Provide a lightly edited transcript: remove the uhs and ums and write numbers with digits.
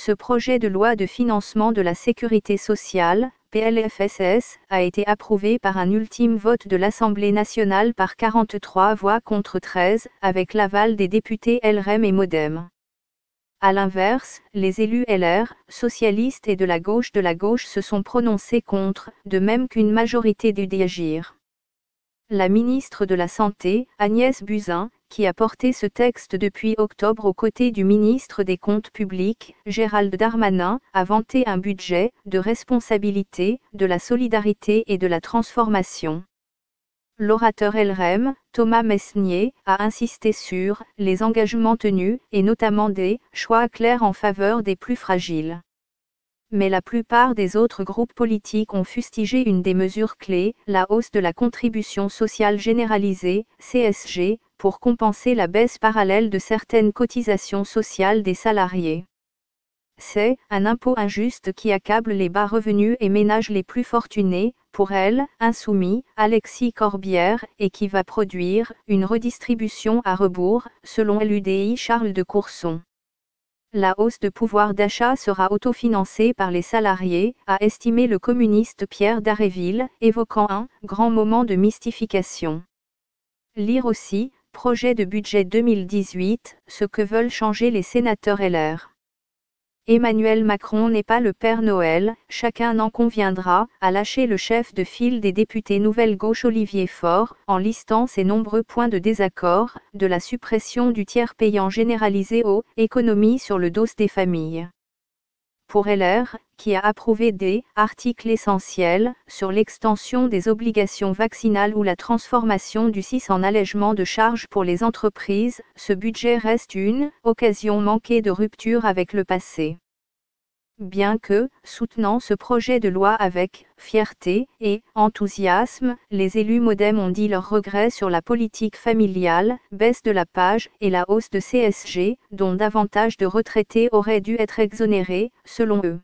Ce projet de loi de financement de la sécurité sociale, PLFSS, a été approuvé par un ultime vote de l'Assemblée nationale par 43 voix contre 13, avec l'aval des députés LREM et MoDem. À l'inverse, les élus LR, socialistes et de la gauche se sont prononcés contre, de même qu'une majorité du DGIR. La ministre de la Santé, Agnès Buzyn, qui a porté ce texte depuis octobre aux côtés du ministre des Comptes publics, Gérald Darmanin, a vanté un budget de responsabilité, de la solidarité et de la transformation. L'orateur LREM, Thomas Mesnier, a insisté sur les engagements tenus, et notamment des choix clairs en faveur des plus fragiles. Mais la plupart des autres groupes politiques ont fustigé une des mesures clés, la hausse de la contribution sociale généralisée, CSG, pour compenser la baisse parallèle de certaines cotisations sociales des salariés. C'est un impôt injuste qui accable les bas revenus et ménages les plus fortunés, pour elle, insoumis, Alexis Corbière, et qui va produire une redistribution à rebours, selon l'UDI Charles de Courson. La hausse de pouvoir d'achat sera autofinancée par les salariés, a estimé le communiste Pierre Dharréville, évoquant un « grand moment de mystification ». Lire aussi, projet de budget 2018, ce que veulent changer les sénateurs LR. Emmanuel Macron n'est pas le Père Noël, chacun en conviendra, a lâché le chef de file des députés Nouvelle Gauche Olivier Faure, en listant ses nombreux points de désaccord, de la suppression du tiers payant généralisé aux économies sur le dos des familles. Pour LR, qui a approuvé des articles essentiels sur l'extension des obligations vaccinales ou la transformation du SIS en allègement de charges pour les entreprises, ce budget reste une occasion manquée de rupture avec le passé. Bien que, soutenant ce projet de loi avec fierté et enthousiasme, les élus MoDem ont dit leurs regrets sur la politique familiale, baisse de la PAJE et la hausse de CSG, dont davantage de retraités auraient dû être exonérés, selon eux.